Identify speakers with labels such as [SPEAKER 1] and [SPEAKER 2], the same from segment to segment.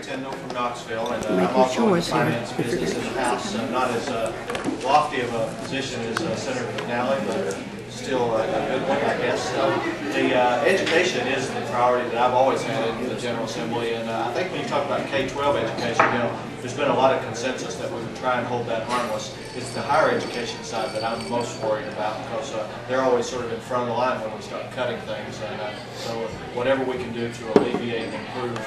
[SPEAKER 1] Tindell from Knoxville, and I'm also in the finance business in the House. Not as lofty of a position as Senator Tindell, but still a good one, I guess. The education is the priority that I've always had in the General Assembly, and I think when you talk about K-12 education, there's been a lot of consensus that we would try and hold that harmless. It's the higher education side that I'm most worried about, because they're always sort of in front of the line when we start cutting things. And so whatever we can do to alleviate and improve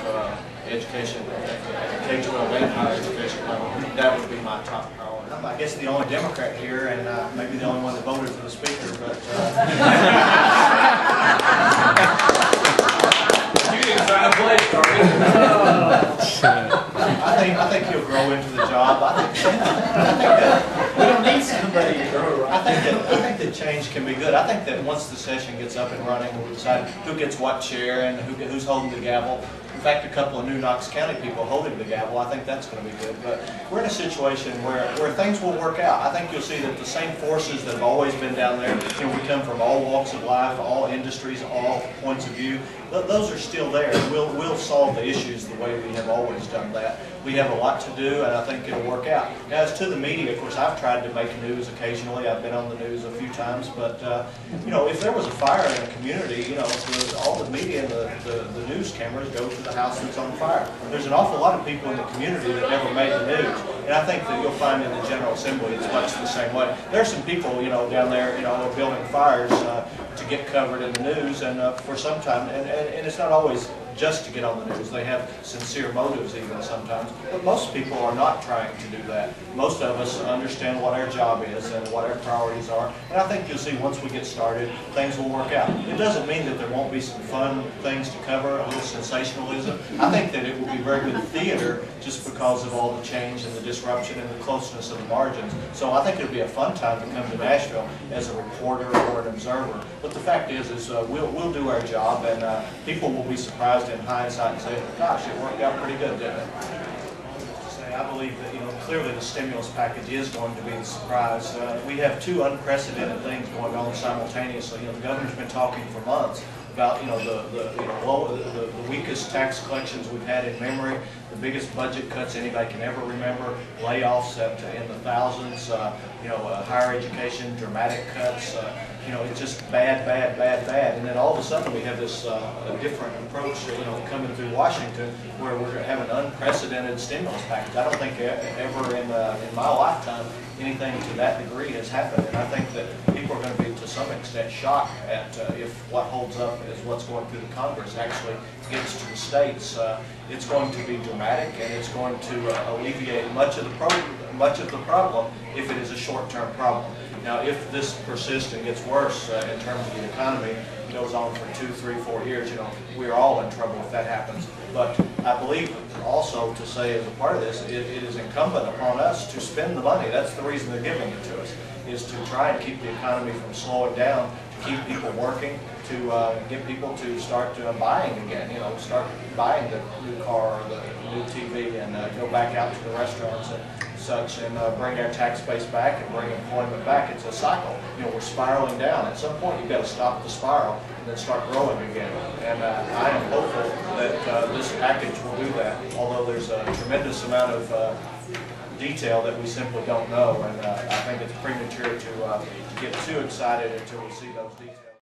[SPEAKER 1] education at K-12 and higher education level, that would be my top priority.
[SPEAKER 2] I guess the only Democrat here, and maybe the only one that voted for the speaker, but
[SPEAKER 3] you didn't try to play,
[SPEAKER 2] I think he'll grow into the job. I think that we don't need somebody to grow. I think that change can be good. I think that once the session gets up and running, we'll decide who gets what chair and who's holding the gavel. In fact, a couple of new Knox County people holding the gavel, I think that's going to be good. But we're in a situation where things will work out. I think you'll see that the same forces that have always been down there, we come from all walks of life, all industries, all points of view, those are still there. We'll solve the issues the way we have always done that. We have a lot to do, and I think it'll work out. Now, as to the media, of course, I've tried to make news occasionally. I've been on the news a few times, but if there was a fire in a community, all the media and the news cameras go to the house that's on fire. There's an awful lot of people in the community that never made the news, and I think that you'll find in the General Assembly it's much the same way. There's some people, down there, are building fires to get covered in the news, and for some time, and it's not always just to get on the news. They have sincere motives even sometimes, but most people are not trying to do that. Most of us understand what our job is and what our priorities are, and I think you'll see once we get started, things will work out. It doesn't mean that there won't be some fun things to cover, a little sensationalism. I think that it will be very good theater just because of all the change and the disruption and the closeness of the margins. So I think it'll be a fun time to come to Nashville as a reporter or an observer. But the fact is we'll do our job, and people will be surprised in hindsight and say, gosh, it worked out pretty good, didn't it? I believe that clearly the stimulus package is going to be the surprise. We have two unprecedented things going on simultaneously. The governor's been talking for months about the weakest tax collections we've had in memory, the biggest budget cuts anybody can ever remember, layoffs in the thousands, higher education, dramatic cuts. It's just bad, bad, bad, bad. And then all of a sudden we have this different approach, coming through Washington, where we're going to have an unprecedented stimulus package. I don't think ever in my lifetime anything to that degree has happened. And I think that people are going to be, to some extent, shocked at if what holds up is what's going through the Congress actually gets to the states. It's going to be dramatic, and it's going to alleviate much of the problem if it is a short-term problem. Now, if this persists and gets worse in terms of the economy, goes on for 2, 3, 4 years, we're all in trouble if that happens. But I believe also to say as a part of this, it is incumbent upon us to spend the money. That's the reason they're giving it to us, is to try and keep the economy from slowing down, to keep people working, to get people to start buying again, start buying the new car or the new TV, and go back out to the restaurants and such, and bring our tax base back and bring employment back. It's a cycle. We're spiraling down. At some point, you've got to stop the spiral and then start growing again. And I am hopeful that this package will do that, although there's a tremendous amount of detail that we simply don't know, and I think it's premature to get too excited until we see those details.